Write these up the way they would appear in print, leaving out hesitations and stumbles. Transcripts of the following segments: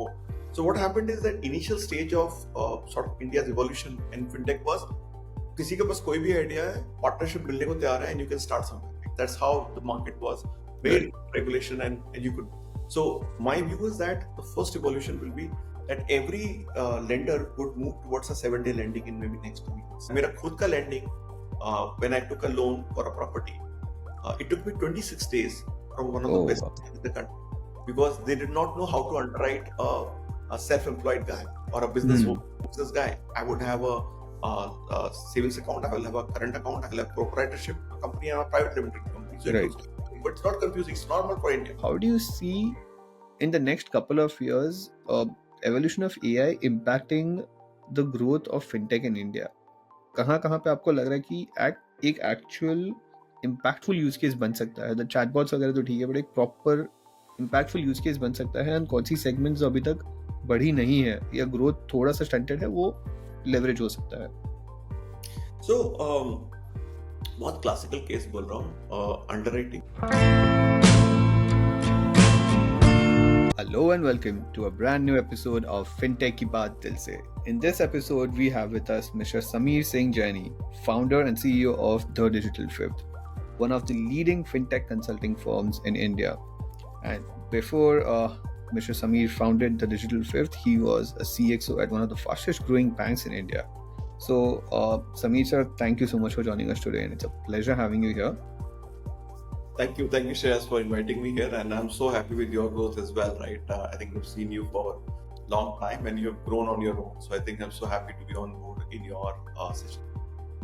more. So what happened is that initial stage of sort of India's evolution in fintech was किसी के पास कोई भी idea है, partnership मिलने को तैयार है, and you can start something. That's how the market was. Very regulation and you could. So my view is that the first evolution will be that every lender would move towards a 7-day lending in maybe next 2 years. मेरा खुद का lending, when I took a loan for a property, it took me 26 days from one of the best banks in the country, because they did not know how to underwrite a self-employed guy or a business guy. I would have a savings account, I will have a current account, I will have proprietorship company and a private limited company. So but it's not confusing, it's normal for India. How do you see in the next couple of years evolution of AI impacting the growth of fintech in India? कहाँ पे आपको लग रहा है कि एक actual impactful use case बन सकता है? द चैटबॉट्स वगैरह तो ठीक है, बट एक प्रॉपर इम्पैक्टफुल यूज केस बन सकता है, एंड कौन सी सेगमेंट्स जो अभी तक बढ़ी नहीं है या ग्रोथ थोड़ा सा स्टंटेड है, वो लेवरेज हो सकता है? सो बहुत क्लासिकल केस बोल रहा हूँ, underwriting. Hello and welcome to a brand new episode of Fintech Ki Baat Dil Se. In this episode, we have with us Mr. Sameer Singh Jaini, founder and CEO of The Digital Fifth, one of the leading fintech consulting firms in India. And before Mr. Sameer founded The Digital Fifth, he was a CXO at one of the fastest growing banks in India. So, Sameer sir, thank you so much for joining us today, and it's a pleasure having you here. Thank you, Shreyas, for inviting me here, and I'm so happy with your growth as well, right? I think we've seen you for a long time, and you have grown on your own. So I think I'm so happy to be on board in your session.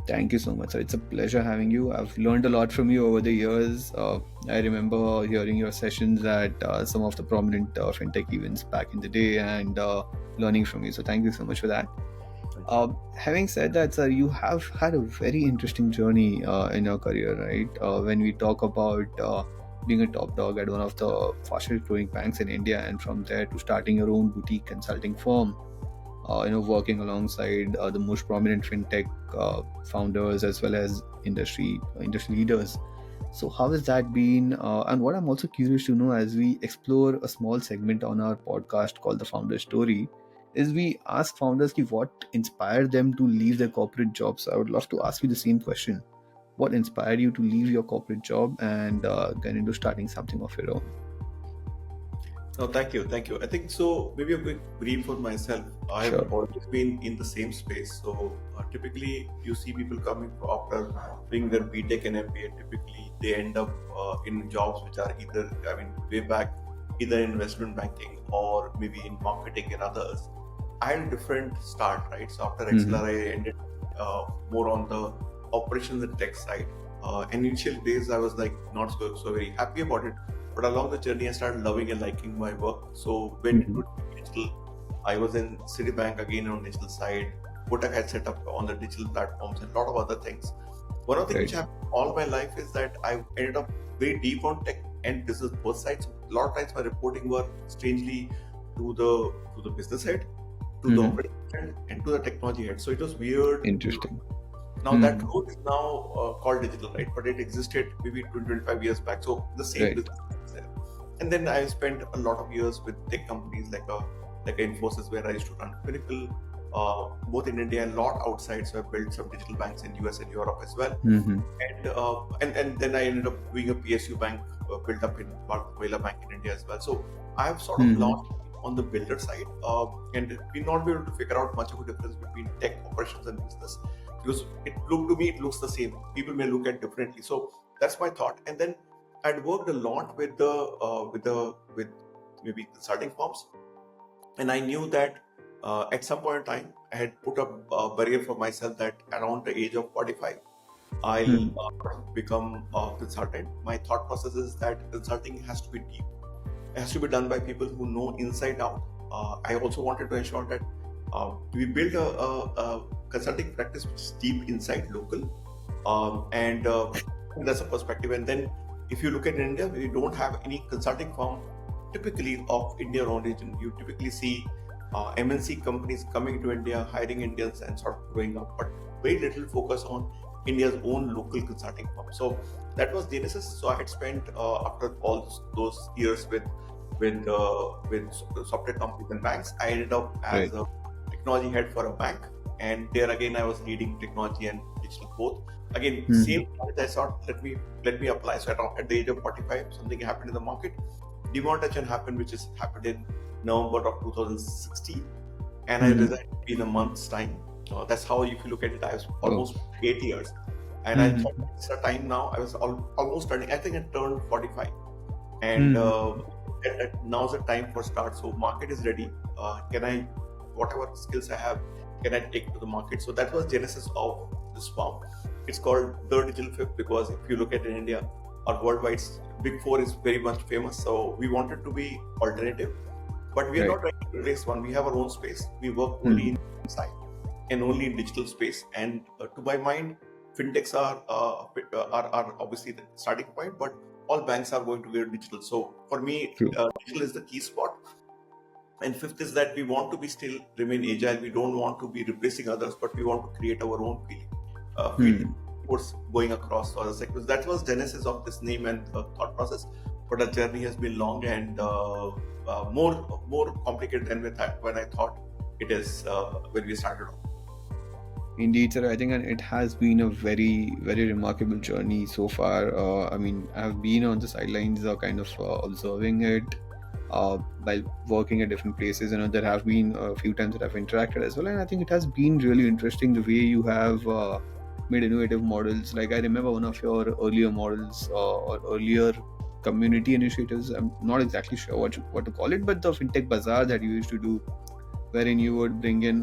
Thank you so much, sir. It's a pleasure having you. I've learned a lot from you over the years. I remember hearing your sessions at some of the prominent fintech events back in the day, and learning from you. So thank you so much for that. Having said that, sir, you have had a very interesting journey in your career, right? When we talk about being a top dog at one of the fastest growing banks in India, and from there to starting your own boutique consulting firm, working alongside the most prominent fintech founders as well as industry leaders. So how has that been? And what I'm also curious to know, as we explore a small segment on our podcast called The Founder Story, is we ask founders what inspired them to leave their corporate jobs. So I would love to ask you the same question. What inspired you to leave your corporate job and get into starting something of your own? No, thank you. I think so. Maybe a quick brief on myself. I've always been in the same space. So typically, you see people coming after doing their BTech and MBA. Typically, they end up in jobs which are either, way back, either in investment banking or maybe in marketing and others. I had a different start, right? So after XLR, I ended more on the operations and tech side. Initial days, I was like not so very happy about it. But along the journey, I started loving and liking my work. So went into digital. I was in Citibank again on digital side. Kotak had set up on the digital platforms and a lot of other things. One of the things which happened all my life is that I ended up very deep on tech and business both sides. A lot of times my reporting were strangely to the business head, to the operating head, and to the technology head. So it was weird. Interesting. Now that role is now called digital, right? But it existed maybe 20-25 years back. So the same business is there. And then I spent a lot of years with tech companies like Infosys, where I used to run Pinnacle, both in India and a lot outside. So I built some digital banks in US and Europe as well. And then I ended up doing a PSU bank built up in Baat Bank in India as well. So I've sort of launched on the builder side, and we not be able to figure out much of a difference between tech operations and business, because it looks the same. People may look at differently. So that's my thought. And then I'd worked a lot with maybe consulting firms, and I knew that at some point in time I had put up a barrier for myself that around the age of 45 I'll become a consultant. My thought process is that consulting has to be deep. It has to be done by people who know inside out. I also wanted to ensure that we build a consulting practice which is deep inside local, and that's a perspective. And then if you look at India, we don't have any consulting firm typically of Indian origin. You typically see MNC companies coming to India, hiring Indians and sort of growing up, but very little focus on India's own local consulting firm. So that was Genesis. So I had spent after all those years with with software companies and banks. I ended up Right. as a technology head for a bank, and there again I was leading technology and digital both. Again, Hmm. same challenge. I thought let me apply. So at the age of 45, something happened in the market. Demonetization happened, which is happened in November of 2016, and I Hmm. resigned in a month's time. That's how, if you look at it, I was Oh. almost 8 years, and I thought Hmm. it's a time now. I was almost turning. I think I turned 45, and Hmm. now's the time for start. So market is ready. Can I, whatever skills I have, can I take to the market? So that was genesis of this firm. It's called the Digital Fifth because if you look at in India or worldwide, Big Four is very much famous. So we wanted to be alternative, but we are Right. not trying to replace one. We have our own space. We work only Hmm. in side and only in digital space. And to my mind, fintechs are obviously the starting point, but all banks are going to go digital. So for me, True. digital is the key spot. And fifth is that we want to be still remain agile. We don't want to be replacing others, but we want to create our own field Hmm. course going across other sectors. That was genesis of this name and thought process. But the journey has been long and more complicated than when I thought it is when we started off. Indeed, sir. I think it has been a very, very remarkable journey so far. I mean, I have been on the sidelines, kind of observing it while working at different places. And there have been a few times that I've interacted as well. And I think it has been really interesting the way you have made innovative models. Like I remember one of your earlier models or earlier community initiatives. I'm not exactly sure what to call it, but the fintech bazaar that you used to do, wherein you would bring in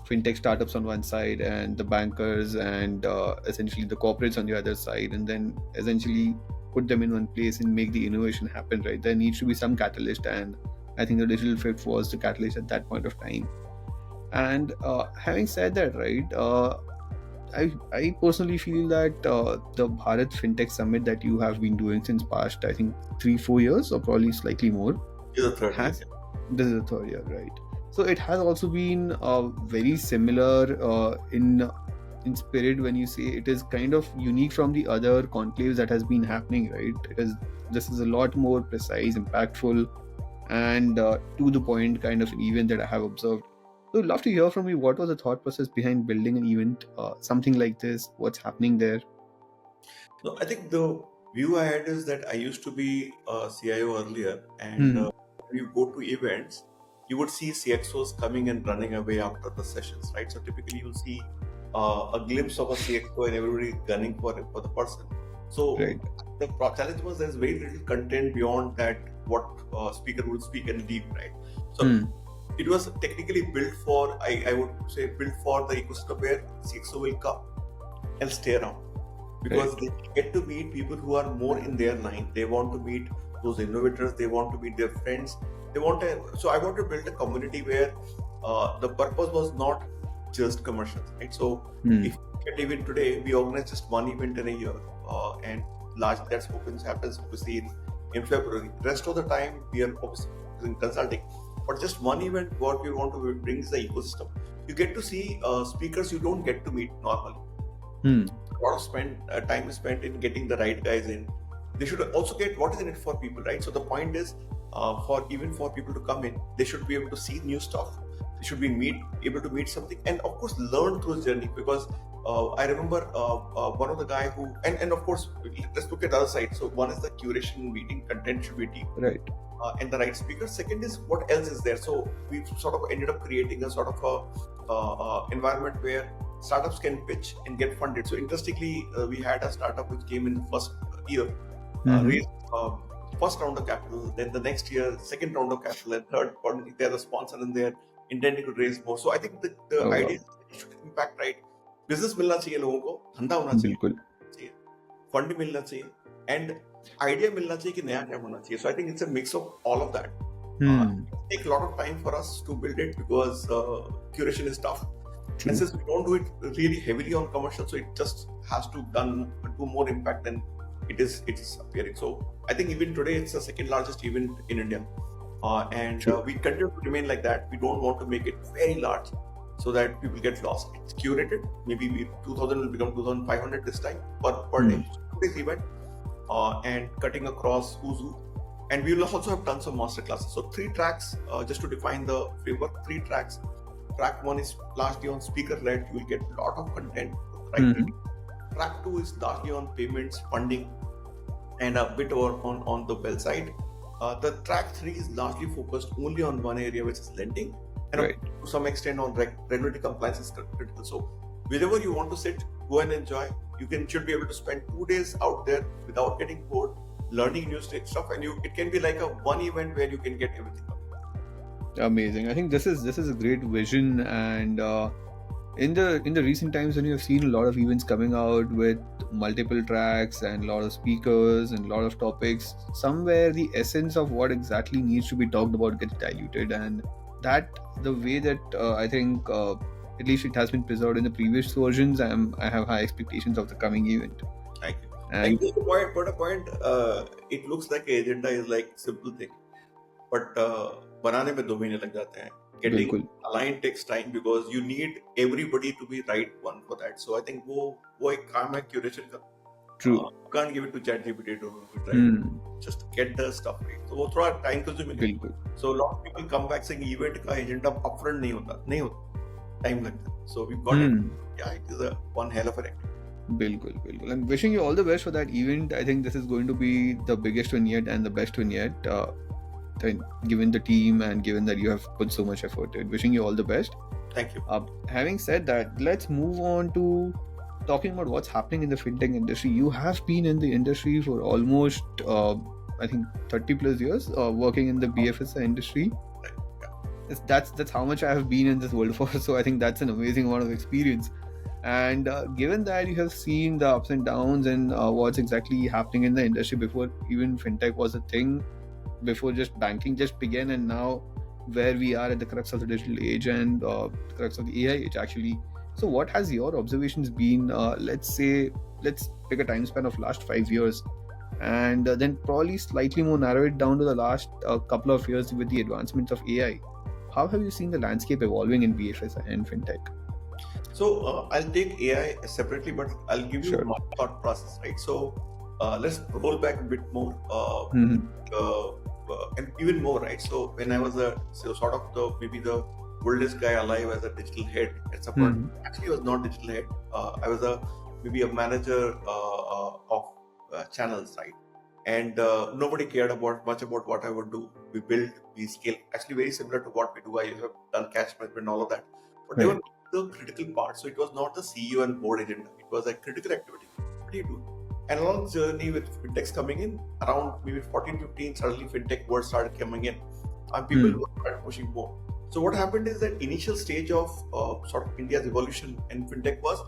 fintech startups on one side and the bankers and essentially the corporates on the other side, and then essentially put them in one place and make the innovation happen. Right, there needs to be some catalyst, and I think the digital fit was the catalyst at that point of time. And having said that, right, I personally feel that the Bharat Fintech Summit that you have been doing since past, I think 3-4 years or probably slightly more, It's the third year. has this is the third year, right? So it has also been very similar in spirit. When you say it is kind of unique from the other conclaves that has been happening, right? It is This is a lot more precise, impactful, and to the point kind of an event that I have observed. So I'd love to hear from you, what was the thought process behind building an event something like this? What's happening there? No, I think the view I had is that I used to be a CIO earlier, and Hmm. when you go to events, you would see CXOs coming and running away after the sessions, right? So typically, you'll see a glimpse of a CXO and everybody gunning for the person. So Right. the challenge was there's very little content beyond that what speaker would speak and leave, right? So Hmm. it was technically built for, I would say, built for the ecosystem where CXO will come and stay around Right. because they get to meet people who are more in their line. They want to meet those innovators. They want to meet their friends. They want to. So I want to build a community where the purpose was not just commercials, right? So Hmm. if you get even today, we organize just one event in a year, and large that happens obviously in February. Rest of the time we are obviously in consulting, but just one event. What we want to bring is the ecosystem. You get to see speakers you don't get to meet normally. Hmm. A lot of time is spent in getting the right guys in. They should also get what is in it for people, right? So the point is, for even for people to come in, they should be able to see new stuff. They should be able to meet something, and of course learn through his journey. Because I remember one of the guy who, and of course let's look at the other side. So one is the curation meeting, content should be deep, Right. and the right speaker. Second is what else is there. So we sort of ended up creating a sort of environment where startups can pitch and get funded. So interestingly, we had a startup which came in the first year, Hmm. raised first round of capital, then the next year second round of capital, and third they're the sponsor and they're intending to raise more. So I think the Oh idea wow. is that it should impact, right? Business मिलना चाहिए लोगों को, धंधा होना बिल्कुल. चाहिए, fund मिलना चाहिए, एंड आइडिया मिलना चाहिए कि नया क्या होना चाहिए. So I think it's a mix of all of that. Hmm. It take a lot of time for us to build it because curation is tough. And True. since we don't do it really heavily on commercial, so it just has to do more impact than it is appearing. So I think even today it's the second largest event in India, and True. we continue to remain like that. We don't want to make it very large so that people get lost. It's curated. Maybe 2000 will become 2500 this time per day. Hmm. Today's event, and cutting across who's who. And we will also have tons of master classes. So 3 tracks, just to define the framework, 3 tracks. Track 1 is largely on speaker led. You will get a lot of content. Right. Track 2 is largely on payments, funding, and a bit on the well side. The track 3 is largely focused only on one area, which is lending, and Right. to some extent on regulatory compliance is critical. So wherever you want to sit, go and enjoy. You should be able to spend 2 days out there without getting bored, learning new stuff, and it can be like a one event where you can get everything. Amazing. I think this is a great vision, and in the recent times when you have seen a lot of events coming out with multiple tracks and a lot of speakers and a lot of topics, somewhere the essence of what exactly needs to be talked about gets diluted, and that the way that I think at least it has been preserved in the previous versions, I have high expectations of the coming event. Thank you. And Just a point, it looks like agenda is like simple thing, but बनाने में 2 महीने लग जाते हैं. Getting बिल्कुल aligned takes time because you need everybody to be right one for that. So I think वो एक काम है curation का. true. You can't give it to ChatGPT to try just get the stuff right. So वो थोड़ा time consuming है. बिल्कुल So a lot of people come back saying event का agenda upfront नहीं होता. Time लगता है. So we've got it. Yeah, it is one hell of an activity. बिल्कुल. I'm wishing you all the best for that event. I think this is going to be the biggest one yet and the best one yet. Given the team and given that you have put so much effort in, wishing you all the best. Thank you. Having said that, let's move on to talking about what's happening in the fintech industry. You have been in the industry for almost I think 30 plus years, working in the BFSI industry. That's how much I have been in this world for. So I think that's an amazing amount of experience. And given that you have seen the ups and downs and what's exactly happening in the industry before even fintech was a thing, before just banking just began, and now where we are at the crux of the digital age and the crux of the AI age actually. So what has your observations been? Let's pick a time span of last 5 years, and then probably slightly more narrow it down to the last couple of years with the advancements of AI. How have you seen the landscape evolving in BFSI and fintech? So I'll take AI separately, but I'll give you my thought process, right? So let's roll back a bit more, and even more, right? So when I was sort of maybe the oldest guy alive as a digital head at some point, actually I was not digital head. I was maybe a manager of channels, right? And nobody cared much about what I would do. We build, we scale, actually very similar to what we do. I have done cash management and all of that, but they were the critical part. So it was not the CEO and board agenda. It was a critical activity. What do you do? And along the journey with fintechs coming in, around maybe 14, 15, suddenly fintech words started coming in, and people started pushing more. So what happened is that initial stage of sort of India's evolution in fintech was,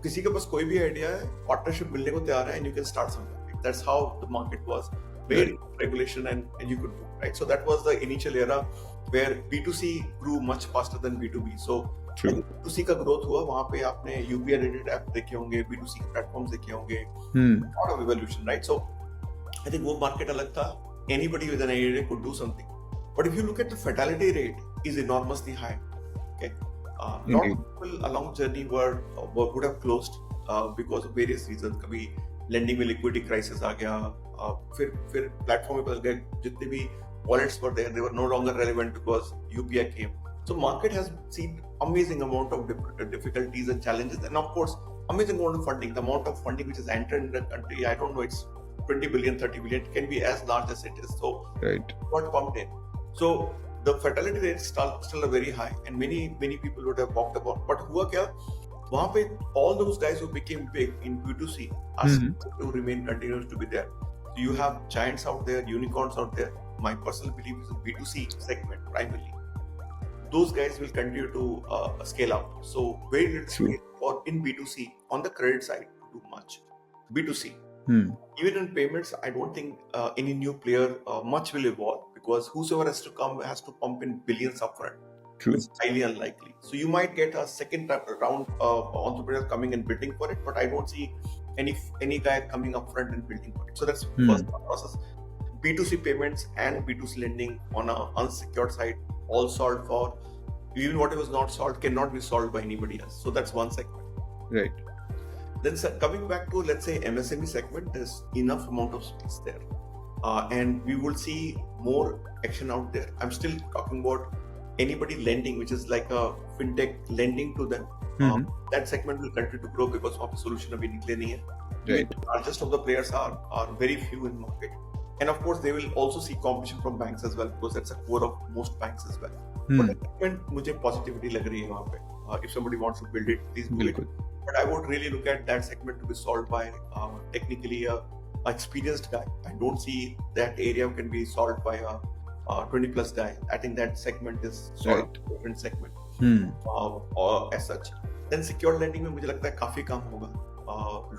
किसी के पास कोई भी idea है, partnership मिलने को तैयार है, and you can start something. That's how the market was. Very regulation and you could do, right? So that was the initial era where B2C grew much faster than B2B. So B2C का growth हुआ, वहाँ पे आपने UPI related app देखे होंगे, B2C platforms देखे होंगे, lot of evolution, right? So I think वो market अलग था. Anybody with an idea could do something. But if you look at the fatality rate, is enormously high. Okay, lot of people along the journey would have closed because of various reasons. कभी lending में liquidity crisis आ गया, फिर platform में बदल गए, जितने भी wallets were there, they were no longer relevant because UPI came. So market has seen amazing amount of difficulties and challenges, and of course amazing amount of funding. The amount of funding which is entered in the country, I don't know, it's 20 billion, 30 billion, it can be as large as it is. So what pumped in. So the fatality rate is still very high, and many people would have walked about. But हुआ क्या? वहाँ पे all those guys who became big in B2C are to remain continuous to be there. So you have giants out there, unicorns out there. My personal belief is in B2C segment primarily. Those guys will continue to scale out. So very little space for in B2C on the credit side to do much. B2C. Even in payments, I don't think any new player much will evolve, because whosoever has to come has to pump in billions upfront. It's highly unlikely. So you might get a second round entrepreneur coming and building for it, but I don't see any guy coming upfront and building for it. So that's first process. B2C payments and B2C lending on an unsecured side, all solved for. Even what was not solved cannot be solved by anybody else. So that's one segment. Right. Then coming back to, let's say, MSME segment, there's enough amount of space there. and we will see more action out there. I'm still talking about anybody lending, which is like a fintech lending to them. Uh, Hmm. that segment will continue to grow because of the solution of clearing. Even Right. the largest of the players are very few in market, and of course they will also see competition from banks as well because that's a core of most banks as well. But Hmm. that segment मुझे positivity लग रही है वहाँ पे. If somebody wants to build it, please do it. बिल्कुल. But I would really look at that segment to be solved by technically a experienced guy. I don't see that area can be solved by a 20 plus guy. I think that segment is sort Right. of a different segment Hmm. or as such. Then secured lending में मुझे लगता है काफी काम होगा.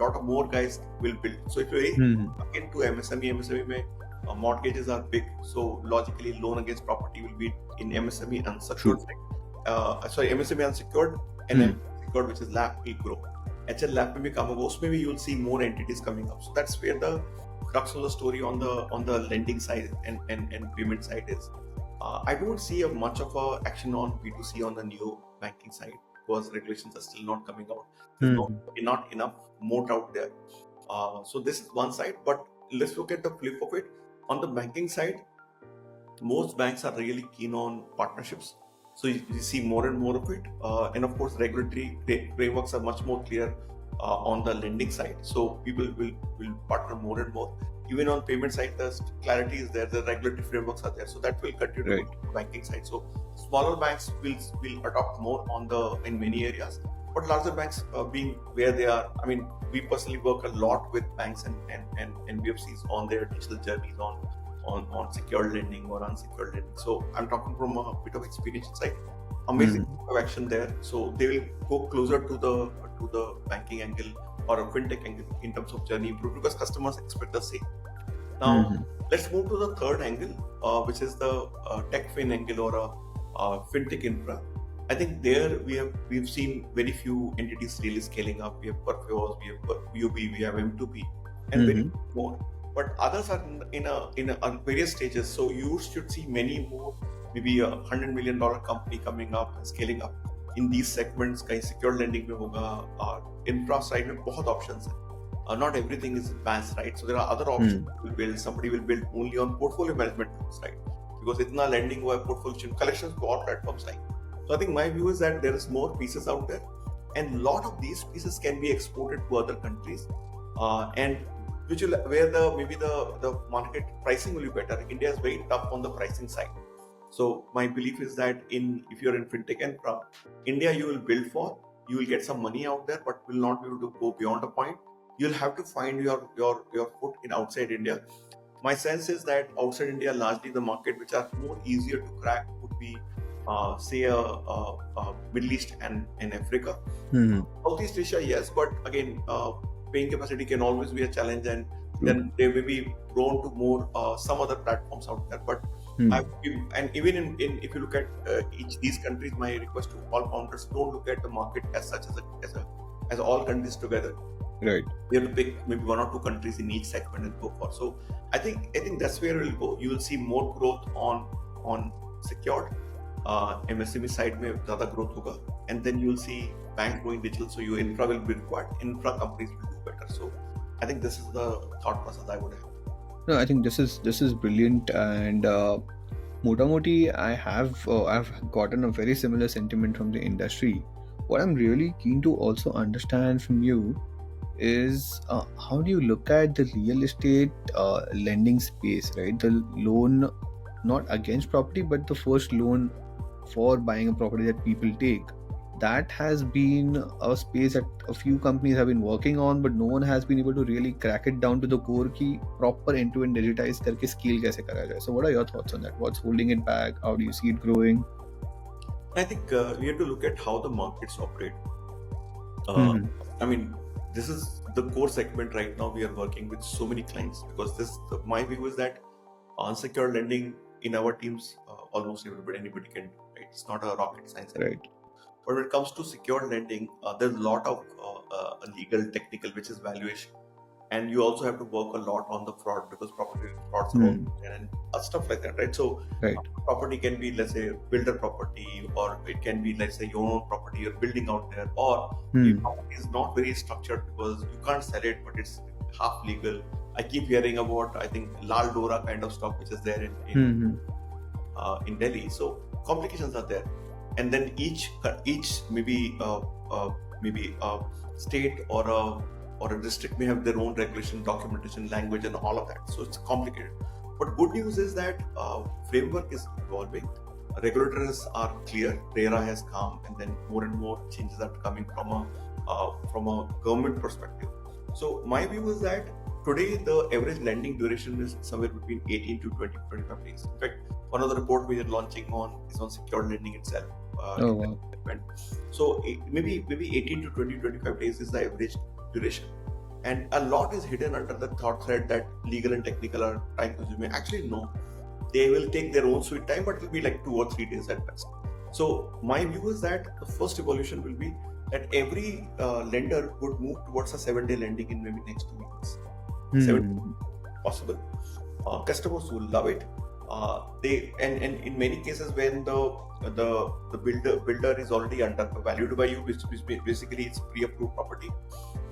Lot of more guys will build. So if you're Hmm. into MSME में mortgages are big. So logically, loan against property will be in MSME unsecured. True. MSME unsecured and Hmm. MSME secured, which is LAP, will grow. HL LAP में भी काम होगा. उसमें भी you'll see more entities coming up. So that's where the crux of the story on the lending side and payment side is. I don't see a much of a action on B2C on the neo banking side because regulations are still not coming out. There's Hmm. not enough moat out there. So this is one side, but let's look at the flip of it. On the banking side, most banks are really keen on partnerships. So you see more and more of it. And of course, regulatory frameworks are much more clear on the lending side. So people will partner more and more. Even on payment side, the clarity is there. The regulatory frameworks are there. So that will continue to Right. go to the banking side. So smaller banks will adopt more on in many areas. But larger banks being where they are, I mean, we personally work a lot with banks and BFCs on their digital journeys on secured lending or unsecured lending. So I'm talking from a bit of experience side. Amazing action there. So they will go closer to the banking angle or a fintech angle in terms of journey improve because customers expect the same. Now let's move to the third angle, which is the tech fin angle or a fintech infra. I think there we've seen very few entities really scaling up. We have Perfios, we have UB, we have M2P, and very more. But others are on various stages. So you should see many more, maybe $100 million company coming up and scaling up in these segments. कहीं secure lending में होगा, infra side में बहुत options हैं. Not everything is advanced, right? So there are other options. Somebody will build only on portfolio management tools, right? Because इतना lending हुआ है, portfolio collections को और platforms like. So I think my view is that there is more pieces out there, and a lot of these pieces can be exported to other countries, and which will where the market pricing will be better. India is very tough on the pricing side. So my belief is that if you're in fintech and India, you will build for, you will get some money out there, but will not be able to go beyond a point. You'll have to find your foot in outside India. My sense is that outside India, largely the market which are more easier to crack would be, say, Middle East and Africa. Southeast Asia, yes, but again, paying capacity can always be a challenge, and then they may be prone to more some other platforms out there. But and even in if you look at each these countries, my request to all founders: don't look at the market as such as all countries together. Right. You have to pick maybe one or two countries in each segment and go for. So I think that's where we'll go. You will see more growth on secured. MSME side में ज़्यादा growth होगा, and then you will see bank going digital. So your infra will be required. Infra companies will do better. So I think this is the thought process I would have. No, I think this is brilliant, and motamoti I've gotten a very similar sentiment from the industry. What I'm really keen to also understand from you is how do you look at the real estate lending space, right? The loan not against property, but the first loan for buying a property that people take. That has been a space that a few companies have been working on, but no one has been able to really crack it down to the core की proper end-to-end digitize करके scale कैसे करा जाए. So what are your thoughts on that? What's holding it back? How do you see it growing? I think we have to look at how the markets operate. I mean, this is the core segment right now. We are working with so many clients because my view is that unsecured lending in our teams, almost anybody can do, right? It's not a rocket science anymore. Right. But when it comes to secured lending, there's a lot of legal, technical, which is valuation. And you also have to work a lot on the fraud because property frauds are all there and stuff like that, right? So Right. property can be, let's say, builder property, or it can be, let's say, your own property you're building out there, or the property is not very structured because you can't sell it, but it's half legal. I keep hearing about, I think, Lal Dora kind of stock which is there Hmm. in Delhi. So complications are there, and then each maybe state or a district may have their own regulation, documentation, language, and all of that. So it's complicated. But good news is that framework is evolving. Regulators are clear. RERA has come, and then more and more changes are coming from a government perspective. So my view is that today the average lending duration is somewhere between 18 to 20 to 25 days. In fact, one of the report we are launching on is on secured lending itself. Oh In that wow. segment. So maybe 18 to 20 25 days is the average duration, and a lot is hidden under the thought thread that legal and technical are time consuming. Actually, no, they will take their own sweet time, but it will be like 2 or 3 days at best. So my view is that the first evolution will be that every lender would move towards a 7 day lending in maybe next 2 weeks. 7 Hmm. possible. Customers will love it. They and in many cases when the builder is already undervalued by you, which basically it's pre-approved property,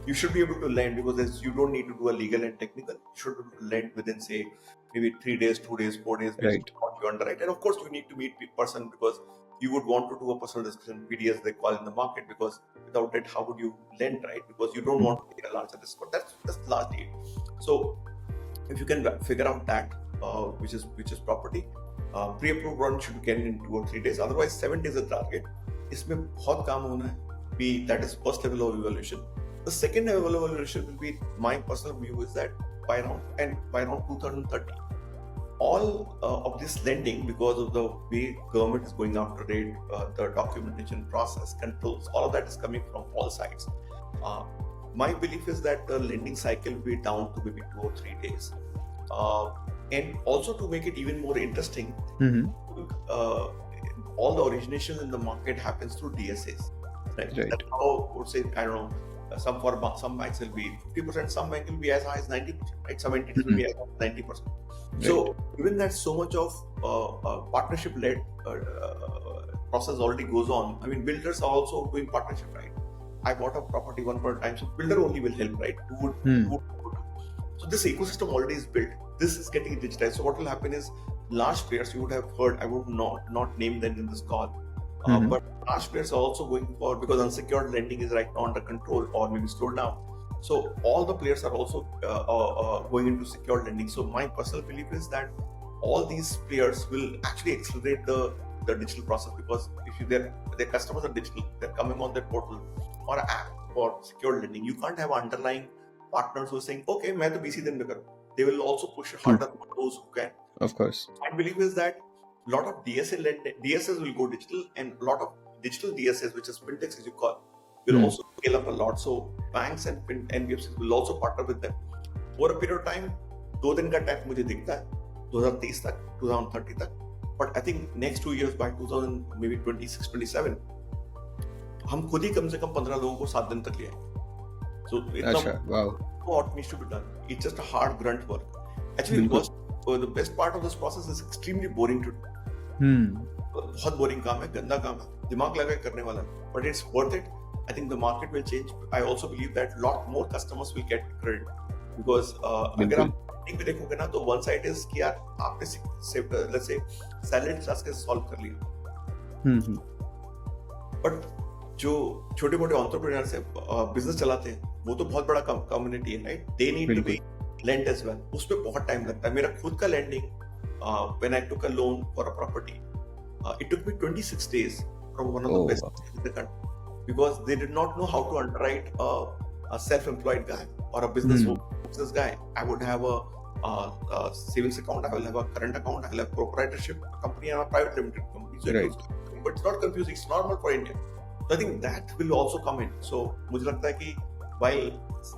you should be able to lend because you don't need to do a legal and technical. You should be able to lend within say maybe 3 days, 2 days, 4 days based Right. on what you underwrite. And of course, you need to meet person because you would want to do a personal discussion, PDS they call in the market, because without it, how would you lend, right? Because you don't Hmm. want to take a larger risk. But that's largely it. So if you can figure out that which is property, pre-approved run should get in 2 or 3 days. Otherwise, 7 days is a target. इसमें बहुत काम होना है. That is first level of evaluation. The second level of evaluation will be, my personal view is that by around 2030, all of this lending, because of the way government is going after it, the documentation process, controls, all of that is coming from all sides. Uh, my belief is that the lending cycle will be down to maybe 2 or 3 days. Uh, and also to make it even more interesting, Hmm. uh, all the origination in the market happens through DSAs. Right? Right. That's how I would say, I don't know, some banks will be 50%, some banks will be as high as 90%, right? Some entities will be as high as 90%. Right. So given that so much of partnership-led process already goes on, I mean, builders are also doing partnership, right? I bought a property one per time, so builder only will help, right? Hmm. So this ecosystem already is built. This is getting digitized. So what will happen is large players, you would have heard, I would not name them in this call, Hmm. but large players are also going for, because unsecured lending is right now under control or maybe slowed down. So all the players are also going into secured lending. So my personal belief is that all these players will actually accelerate the digital process, because if their customers are digital, they're coming on their portal or app for secured lending. You can't have underlying partners who are saying, okay, मैं तो BC दिन में करूँ. They will also push True. harder for those who can. Of course. My belief is that a lot of DSAs will go digital, and a lot of digital DSAs, which is fintechs as you call, will Hmm. also scale up a lot. So banks and NBFCs will also partner with them. Over a period of time, 2 दिन का time मुझे दिखता है 2030 तक, 2030 तक. But I think next 2 years, by 2000 maybe 26, 27, हम खुद ही कम से कम 15 लोगों को 7 दिन तक ले आएंगे. So इतना Acha. Wow. what needs to be done. It's just a hard grunt work. Actually, बिल्कुल. the best part of this process is extremely boring to do. Hmm. बहुत बोरिंग काम है, गंदा काम है, दिमाग लगा के करने वाला है, but it's worth it. I think the market will change. I also believe that lot more customers will get credit, because अगर बिल्कुल. आप marketing में देखोगे ना, तो one side is कि यार आपने let's say salary class के solve कर लिया, Hmm. but जो छोटे मोटे entrepreneurs है, business चलाते हैं, वो तो बहुत बड़ा community है, right? They need to be lent as well. उस पे बहुत टाइम लगता है. मेरा खुद का lending, when I took a loan for a property, it took me 26 days from one of the best banks in the country, because they did not know how to underwrite a self-employed guy or a business guy. I would have a savings account, I will have a current account, I will have proprietorship company and a private limited company. So Right. but it's not confusing. It's normal for India. So I think that will also come in. So मुझे लगता है कि while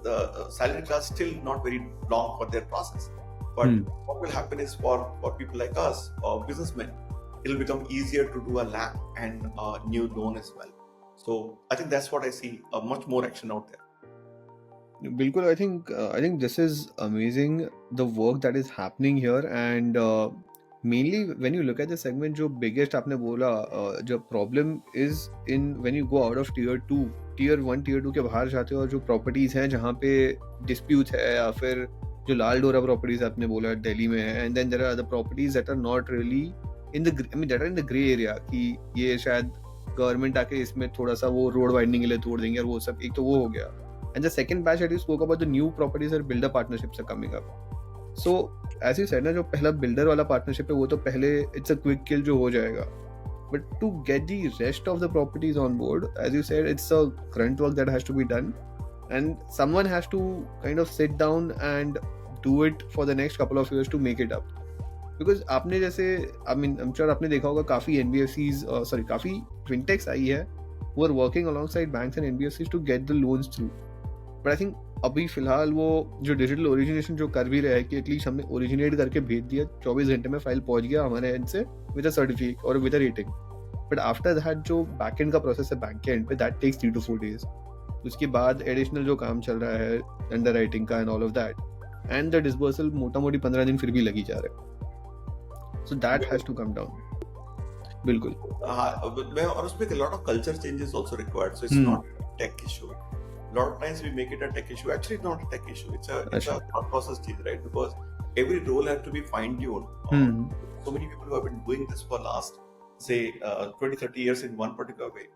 the salary class still not very long for their process, but what will happen is for people like us or businessmen, it will become easier to do a LAP and a new loan as well. So I think that's what I see, much more action out there. बिल्कुल. I think this is amazing, the work that is happening here, and mainly when you look at the segment, जो biggest आपने बोला, जो problem is in when you go out of tier 2, tier 1, tier 2 के बाहर जाते हो, और जो properties हैं जहाँ पे disputes है या फिर जो लाल डोरा प्रॉपर्टीज आपने बोला दिल्ली में है, and then there are other properties that are not really in the I mean that are in the grey area, कि ये शायद गवर्नमेंट आके इसमें थोड़ा सा वो रोड वाइडनिंग के लिए तोड़ देंगे और वो सब, एक तो वो हो गया. And the second batch that you spoke about the new properties और builder partnerships are coming up. So as you said ना, जो पहला बिल्डर वाला पार्टनरशिप है वो तो पहले इट्स अ क्विक किल जो हो जाएगा. But to get the rest of the properties on board, as you said, it's a grunt work that has to be done, and someone has to kind of sit down and do it for the next couple of years to make it up. Because आपने जैसे I mean I'm sure आपने देखा होगा काफी NBFCs sorry काफी fintechs आई है who are working alongside banks and NBFCs to get the loans through. But I think अभी फिलहाल वो जो डिजिटल ओरिजिनेशन जो कर भी रहा है कि एटलीस्ट हमने ओरिजिनेट करके भेज दिया, 24 घंटे में फाइल पहुंच गया हमारे एंड से विद अ सर्टिफिकेट और with a rating. But after that जो बैक एंड का प्रोसेस है बैंक के एंड पे, दैट टेक्स 3 to 4 days. उसके बाद एडिशनल जो काम चल रहा है अंडर राइटिंग का and all of that, and the disbursal मोटा मोटी 15 दिन फिर भी लगी जा रहे हैं. So that has to come down. बिल्कुल. और उसमें a lot of culture changes also required, so it's not a tech issue. A lot of times we make it a tech issue. Actually, it's not a tech issue. It's a thought process change, right? Because every role has to be fine-tuned. So many people who have been doing this for last, say, 20, 30 years in one particular way.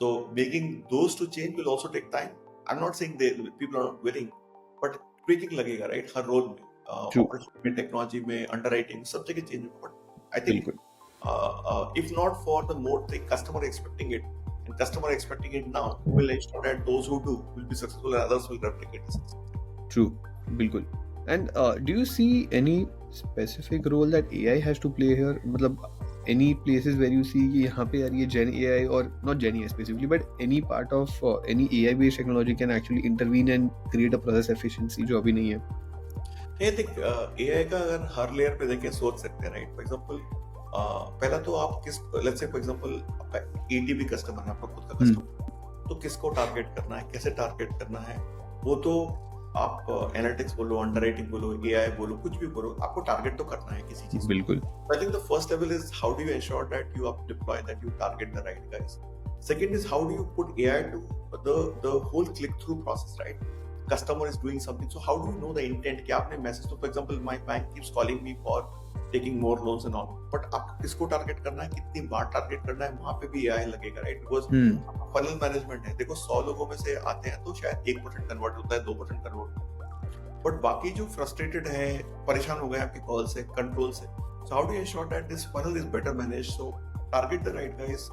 So making those to change will also take time. I'm not saying people are not willing, but tweaking लगेगा, right? हर role में, operation में, technology में, underwriting, सब जगह change होगा. But I think if not for the more the customer expecting it, and customer expecting it now, will ensure that those who do will be successful and others will replicate this. True, बिल्कुल. And do you see any specific role that AI has to play here? मतलब any places where you see कि यहाँ पे यार ये Gen AI or not Gen AI specifically, but any part of any AI based technology can actually intervene and create a process efficiency जो अभी नहीं है. I think AI का अगर हर लेयर पे देखें सोच सकते हैं, राइट? फॉर एग्जांपल पहला तो आप किस, लेट्स से फॉर एग्जांपल आपका एटीबी कस्टमर है, आपका खुद का कस्टमर, तो किसको टारगेट करना है, कैसे टारगेट करना है, वो तो आप एनालिटिक्स बोलो, अंडरराइटिंग बोलो, एआई बोलो, कुछ भी बोलो, आपको टारगेट तो करना है किसी चीज. बिल्कुल. I think the first level is how do you ensure that you deploy that you target the right guys. Second is how do you put AI to the whole click through process, right? Customer is doing something, so how do you know the intent? कि आपने message, तो for example my bank keeps calling me for taking more loans and all, but आपको किसको target करना है, कितनी बार target करना है, वहां पे भी एआई लगेगा, राइट? बिकॉज फनल मैनेजमेंट है, देखो 100 लोगों में से आते हैं तो शायद 1% कन्वर्ट होता है, 2% कन्वर्ट, बट बाकी जो फ्रस्ट्रेटेड है, परेशान हो गए आपके कॉल से, कंट्रोल से, so how do you ensure that this funnel is better managed? So target the right guys,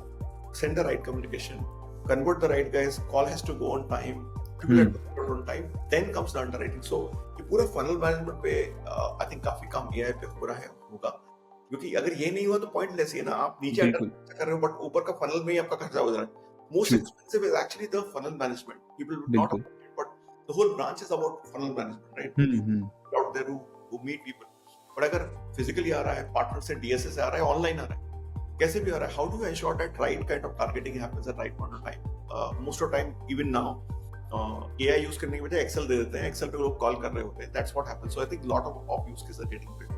send the right communication, convert the right guys, call has to go on time, people on time, then comes the underwriting. So ये पूरा funnel management पे I think काफी काम AI पे हो रहा है, होगा, क्योंकि अगर ये नहीं हुआ तो पॉइंटलेस है ना, आप नीचे अंडर कर रहे हो बट ऊपर का funnel में ही आपका खर्चा हो जा रहा है. Most expensive is actually the funnel management. People would not, but the whole branch is about funnel management, right? Out there who meet people. but अगर physically आ रहा है, partner से DSA से आ रहा है, online आ रहा है, कैसे भी आ रहा है, how do you ensure that right kind of targeting happens at right point of time? Most of the time, even now, AI use करने के बजाय Excel दे देते हैं, Excel पे लोग कॉल कर रहे होते हैं. That's what happens. So I think lot of use cases are getting built.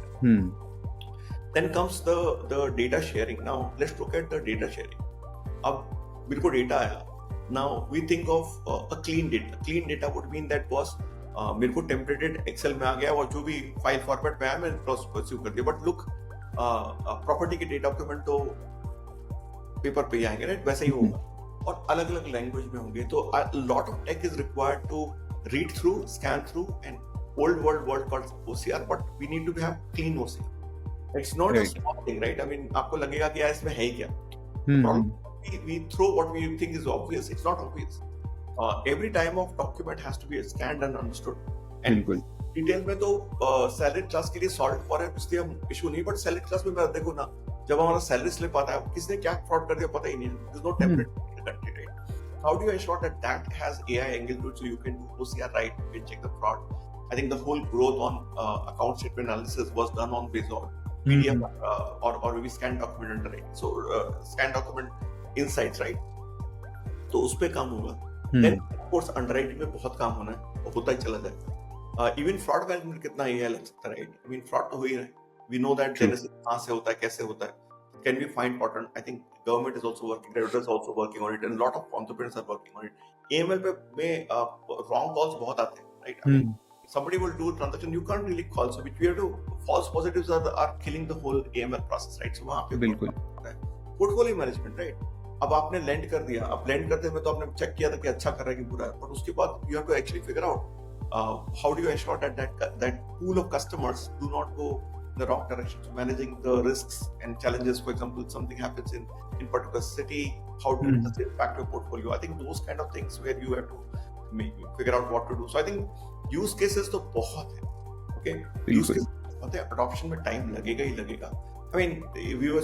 Then comes the data sharing. Now let's look at the data sharing. अब मेरे को data आया. Now we think of a clean data. Clean data would mean that was मेरे को templated Excel में आ गया और जो भी फाइल फॉर्मेट में आया मैंने परस्यू कर दिया. बट लुक, प्रॉपर्टी के डेटा डॉक्यूमेंट तो पेपर पे ही आएंगे, राइट? वैसे ही होगा और अलग अलग लैंग्वेज में होंगे. तो lot of tech is required to read through, scan through, and old world called OCR, but we need to have clean OCR. It's not a small thing, right? I mean आपको लगेगा कि यार इसमें है ही क्या. we throw what we think is obvious. It's not obvious. Every time of document has to be scanned and understood. And detail में तो salary class के लिए सॉल्व फॉर है, इसलिए हम इशू नहीं. बट सैलरी क्लास में मैं देखो ना, जब हमारा सैलरी स्लिप आता है, किसने क्या फ्रॉड कर दिया पता ही नहीं है. There is no template in the country, right? How do you ensure that that has AI angle to it, so you can do OCR right, you can check the fraud. I think the whole growth on account statement analysis was done on base on PDF और we scan document under, right? So scan document insights, right? तो उस पे काम होगा. Then of course underwriting में बहुत काम होना है और होता ही चला जाएगा. इवन फ्रॉड मैनेजमेंट कितना एआई लग सकता है, राइट? आई मीन फ्रॉड तो हो ही रहा है. वी नो दैट जेनेसिस कहां से होता है, कैसे होता है, can be find pattern. I think government is also working, regulators also working on it, and lot of entrepreneurs are working on it. AML पे में रॉन्ग कॉल्स बहुत आते हैं, right? I mean somebody will do a transaction, you can't really call. So which we have to, false positives are killing the whole AML process, right? So वहाँ पे बिल्कुल portfolio management, right? अब आपने land कर दिया, अब land करते हुए तो आपने चेक किया था कि अच्छा कर रहा है कि बुरा है, बट उसके बाद you have to actually figure out how do you ensure that pool of customers do not go the wrong direction. So managing the risks and challenges, for example, something happens in particular city, how does it impact your portfolio? I think those kind of things where you have to figure out what to do. So I think use cases तो बहुत है, okay? Use cases बहुत है, adoption में time लगेगा ही लगेगा. I mean,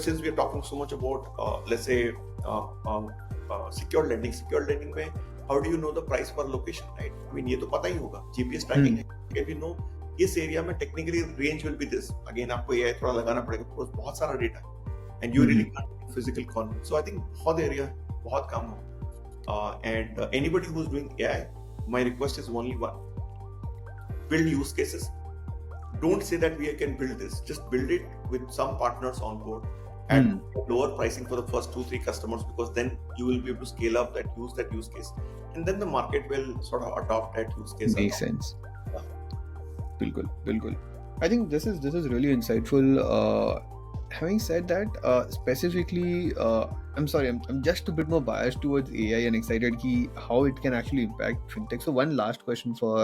since we are talking so much about, let's say, secured lending. Secured lending में, how do you know the price per location, right? I mean, ये तो पता ही होगा. GPS tracking है. If you know, इस area में technically range will be this. Again आपको AI थोड़ा लगाना पड़ेगा, बिकॉज़ बहुत सारा डेटा है and you really can't physical content. So I think बहुत एरिया, बहुत काम हो. And anybody who is doing AI, my request is only one: build use cases. Don't say that we can build this. Just build it with some partners on board and lower pricing for the first 2-3 customers, because then you will be able to scale up that use case, and then the market will sort of adopt that use case. Makes sense. बिल्कुल. I think this is really insightful. Having said that, specifically, I'm sorry, I'm just a bit more biased towards AI and excited ki how it can actually impact fintech. So one last question for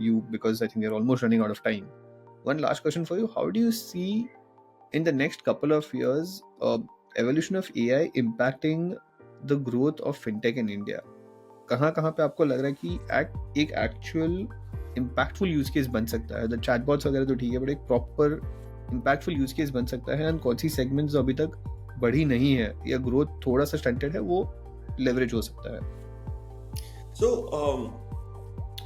you, because I think we're almost running out of time. One last question for you: how do you see in the next couple of years evolution of AI impacting the growth of fintech in India? कहाँ पे आपको लग रहा है कि एक actual impactful use case बन सकता है? द चैटबॉट्स वगैरह तो ठीक है, बट एक प्रॉपर इम्पैक्टफुल यूज केस बन सकता है, एंड कौन सी सेगमेंट्स जो अभी तक बढ़ी नहीं है या ग्रोथ थोड़ा सा स्टंटेड है, वो लेवरेज हो सकता है? सो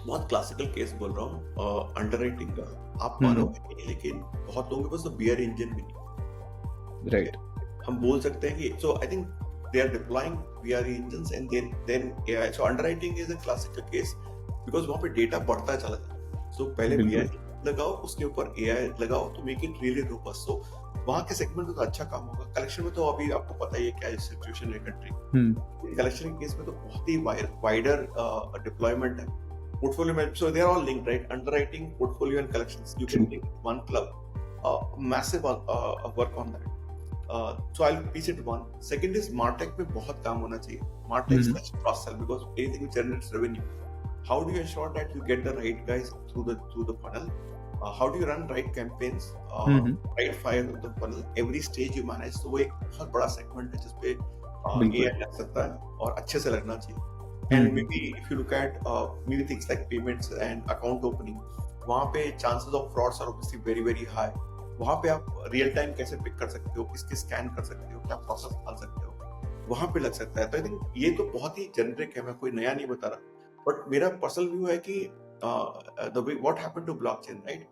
बहुत क्लासिकल केस बोल रहा हूँ अंडरराइटिंग का. आप मानोगे नहीं, लेकिन बहुत लोगों के पास तो बीआर इंजन भी नहीं, राइट? हम बोल सकते हैं कि, so I think they are deploying VR engines and then AI. So underwriting is a classical case because वहाँ पे डेटा बढ़ता चला जाता है. So पहले VR लगाओ, उसके ऊपर AI लगाओ, तो make it really robust. So वहाँ के सेगमेंट में तो अच्छा काम होगा. कलेक्शन में तो अभी आपको पता ही है क्या सिचुएशन है कंट्री. कलेक्शन के केस में तो बहुत ही वाइडर डिप्लॉयमेंट है. पोर्टफोलियो में, so they are all linked, right? Underwriting, portfolio and collections, you can take one club. Massive work on that. So I'll piece it one. Second is MarTech में बहुत काम होना चाहिए. MarTech / cross sell, because anything which generates revenue. How do you ensure that you get the right guys through the funnel? How do you run right campaigns? Right fire of the funnel. Every stage you manage. तो वो एक बहुत बड़ा segment है जिसपे AI लग सकता है और अच्छे से लगना चाहिए. And maybe if you look at maybe things like payments and account opening, वहाँ पे chances of frauds are obviously very very high. वहाँ पे आप रियल टाइम कैसे पिक कर सकते हो, किसके स्कैन कर सकते हो, क्या प्रोसेस डाल सकते हो, वहाँ पे लग सकता है. तो आई थिंक ये तो बहुत ही जेनरिक है, मैं कोई नया नहीं बता रहा, बट मेरा पर्सनल व्यू है कि the way what happened to blockchain, right?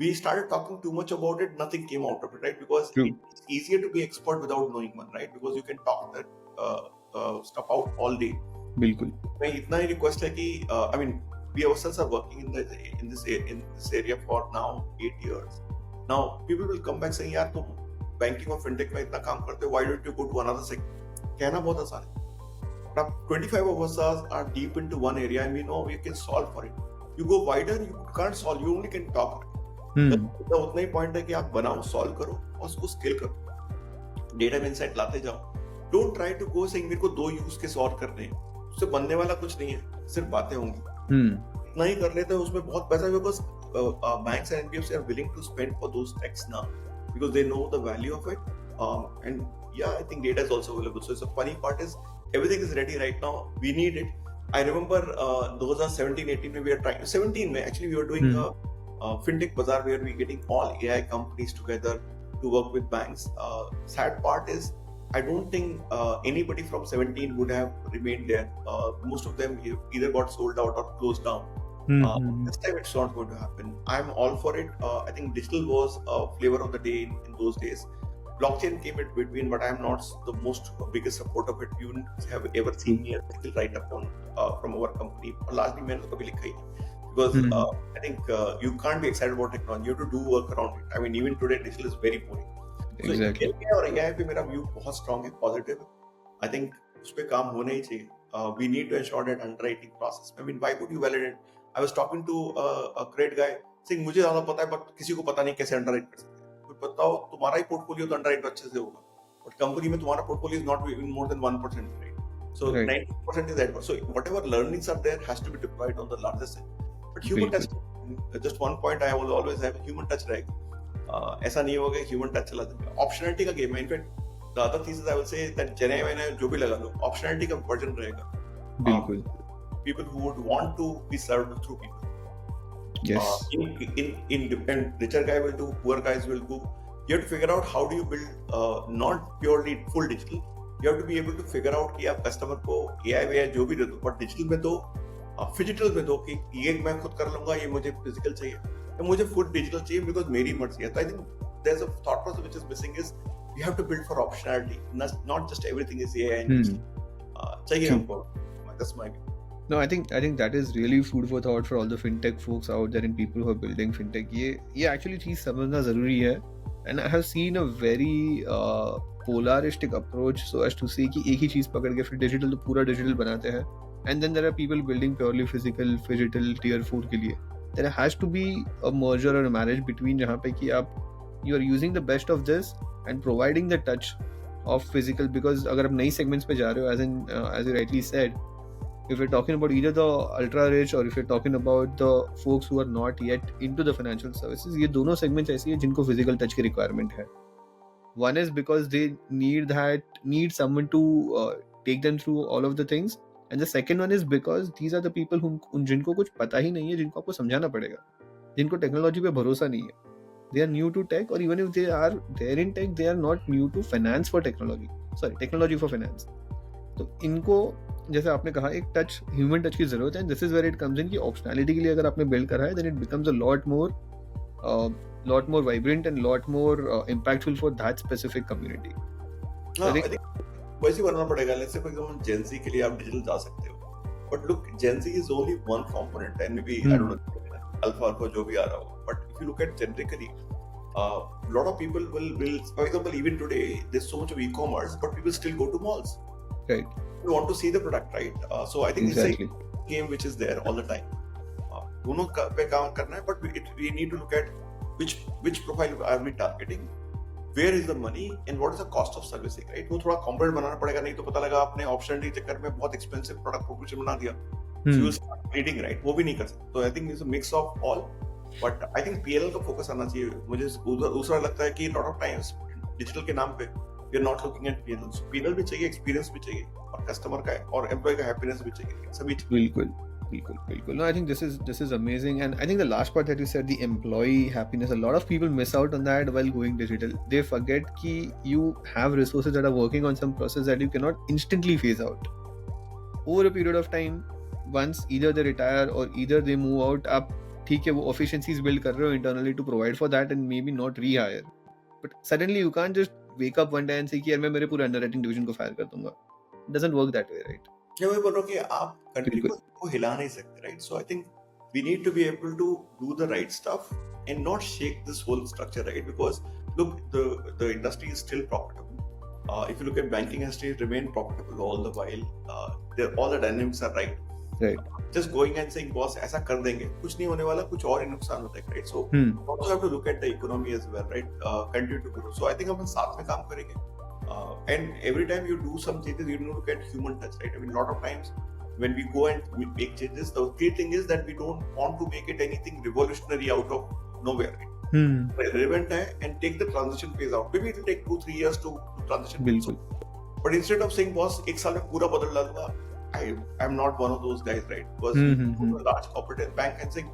We started talking too much about it, nothing came out of it, right? Because it's easier to be expert without knowing one, right? Because you can talk that stuff out all day. बिल्कुल. मैं इतना ही request है कि I mean, we ourselves are working in this area for now 8 years. Now people will come back saying, यार तुम banking और fintech में इतना काम करते हो, why don't you go to another sector? कहना बहुत आसान है, but आप 25 of us are deep into one area and we know we can solve for it. You go wider, you can't solve, you only can talk. उतना ही point है कि आप बनाओ, सॉल्व करो और उसको स्केल करो, डेटा में इंसाइट लाते जाओ. Don't try to go saying मेरे को 2 यूज केस और करने हैं, उससे बनने वाला कुछ नहीं है, सिर्फ बातें होंगी. इतना ही कर लेते हैं, उसमें बहुत पैसा, because banks and NBFCs are willing to spend for those techs now because they know the value of it. And yeah, I think data is also available. So it's a funny part is everything is ready right now. We need it. I remember 2017-18 when we were trying. 17 when actually we were doing a fintech bazaar where we getting all AI companies together to work with banks. Sad part is I don't think anybody from 17 would have remained there. Most of them either got sold out or closed down. This time it's not going to happen. I'm all for it. I think digital was a flavor of the day in those days. Blockchain came in between, but I'm not the most biggest supporter of it. You have ever seen me still write up on from our company. Largely, मैंने कभी लिखा ही नहीं, because I think you can't be excited about technology. You have to do work around it. I mean, even today, digital is very boring. Exactly. So और AI पे मेरा view बहुत strong है, positive. I think उस पे काम होना ही चाहिए. We need to ensure that underwriting process. I mean, why would you validate I was talking to a great guy saying मुझे ज़्यादा पता है but किसी को पता नहीं कैसे अंडरराइट कर सकते हैं। कोई बताओ तुम्हारा ही पोर्टफोलियो तो अंडरराइट अच्छे से होगा, बट कंपनी में तुम्हारा portfolio is not even more than 1%, right? So Right. 90% is that. So whatever learnings are there has to be deployed on the larger scale. But human touch, बिल्कुल just one point I will always have, human touch रहेगा। ऐसा नहीं होगा human touch चला जाएगा। Optionality का game है। In fact the other things I will say that जेने मैंने जो भी लगा लो, ऑप्शनलिटी का वर्जन रहेगा। बिल्कुल People who would want to be served through people. yes And richer guy will do, poor guys will do. You have to figure out how do you build not purely full digital. You have to be able to figure out कि आप customer को AI वे जो भी दे दो, but digital में दो, phygital में दो कि ये मैं खुद कर लूंगा, ये मुझे फिजिकल चाहिए, या मुझे फुल डिजिटल चाहिए बिकॉज मेरी मर्जी है। तो I think there's a thought process which is missing is you have to build for optionality, not just everything is AI and चाहिए हमको। That's my view. No, I think that is really food for thought for all the fintech folks out there and people who are building fintech. ये actually चीज समझना जरूरी है, and I have seen a very polaristic approach so as to say कि एक ही चीज पकड़ के फिर डिजिटल तो पूरा डिजिटल बनाते हैं, and then there are people building purely physical tier 4 के लिए. There has to be a merger or a marriage between जहाँ पे कि आप you are using the best of this and providing the touch of physical, because अगर आप नई segments पे जा रहे हो, as you rightly said, if you're talking about either the ultra rich or if you're talking about the folks who are not yet into the financial services, ये दोनों segments ऐसी है जिनको physical touch की requirement है. One is because they need someone to take them through all of the things, and the second one is because these are the people जिनको कुछ पता ही नहीं है, जिनको आपको समझाना पड़ेगा, जिनको टेक्नोलॉजी पे भरोसा नहीं है. They are new to tech, or even if they are there in tech, they are not new to finance for technology for finance. तो इनको जैसे आपने कहा एक टच, ह्यूमन टच की जरूरत है. This is where it comes in कि ऑप्शनैलिटी के लिए अगर आपने बिल्ड करा है, then it becomes a lot more vibrant and lot more impactful for that specific community. I think वैसे बनना पड़ेगा। लेट्स से फॉर एग्जांपल जेन ज़ी के लिए आप डिजिटल जा सकते हो, but look gen Z is only one component and maybe I don't know alpha जो भी आ रहा हो, but if you look at generically lot of people will for example even today there's so much of e-commerce but people still go to malls, Right. you want to see the product, right? So I think Exactly. it's a game which is there all the time. दोनों पे काम करना है, but we need to look at which profile are we targeting, where is the money and what is the cost of servicing, right? वो थोड़ा complex बनाना पड़ेगा, नहीं तो पता लगा आपने ऑप्शनलिटी चक्कर में बहुत एक्सपेंसिव प्रोडक्ट प्रोपोजिशन बना दिया, so you start bleeding, right? वो भी नहीं कर सकते. So I think it's a mix of all, but I think PNL का फोकस आना चाहिए. मुझे दूसरा लगता है कि lot of times डिजिटल के नाम पे we are not looking at PNL. So PNL भी चाहिए, एक्सपीरियंस भी चाहिए, और कस्टमर का और एम्प्लॉय का हैप्पीनेस भी चाहिए, सभी बिल्कुल. No, I think this is amazing, and I think the last part that you said, the employee happiness, a lot of people miss out on that while going digital. They forget कि you have resources that are working on some process that you cannot instantly phase out. Over a period of time, once either they retire or either they move out, आप ठीक है वो efficiencies build कर रहे हो internally to provide for that and maybe not rehire. But suddenly you can't just wake up one day and say कि यार मैं मेरे पूरे underwriting division को fire कर दूंगा. It doesn't work that way, right? मैं बोल रहा हूँ कि आप कंट्री को हिला नहीं सकते, right? So I think we need to be able to do the right stuff and not shake this whole structure, right? Because look the industry is still profitable. If you look at banking industry remain profitable all the while, all the dynamics are right. Just going and saying boss ऐसा कर देंगे, कुछ नहीं होने वाला, कुछ और ही नुकसान होता है, right? So also have to look at the economy as well, right? Continue to grow. So I think हम साथ में काम करेंगे. And every time you do some changes, you need to look at human touch, right? I mean, a lot of times when we go and we make changes, the key thing is that we don't want to make it anything revolutionary out of nowhere, right? Relevant है and take the transition phase out. Maybe it will take 2-3 years to transition. बिल्कुल. But instead of saying boss एक साल में पूरा बदल डालूंगा, I'm not one of those guys, right? Because a large corporate bank and saying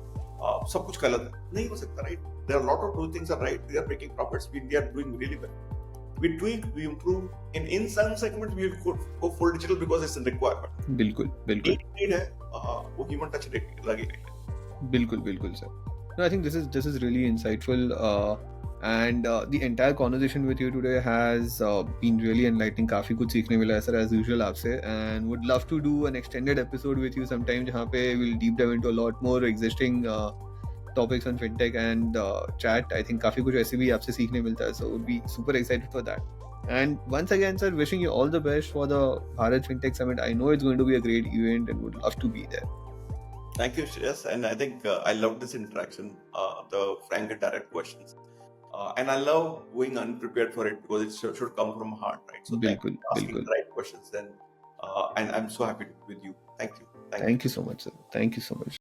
सब कुछ गलत है, नहीं हो सकता, right? There are a lot of those things are right. We are making profits. We are doing really well. We tweak, we improve. In some segments, we will go full digital because it's a requirement. बिल्कुल. Need है, वो human touch लगेगा. बिल्कुल sir. No, I think this is really insightful, and the entire conversation with you today has been really enlightening. काफी कुछ सीखने मिला है sir, as usual आपसे, and would love to do an extended episode with you sometime जहाँ पे we'll deep dive into a lot more existing topics on fintech and chat. I think काफी कुछ ऐसे भी आपसे सीखने मिलता है, so would be super excited for that. And once again sir, wishing you all the best for the Bharat Fintech Summit. I know it's going to be a great event and would love to be there. Thank you, Shreyas. And I think I love this interaction, the frank and direct questions. And I love going unprepared for it because it should come from heart, right? So thank you बिल्कुल for asking बिल्कुल. the right questions. And I'm so happy with you. Thank you. Thank you. Thank you so much, sir. Thank you so much.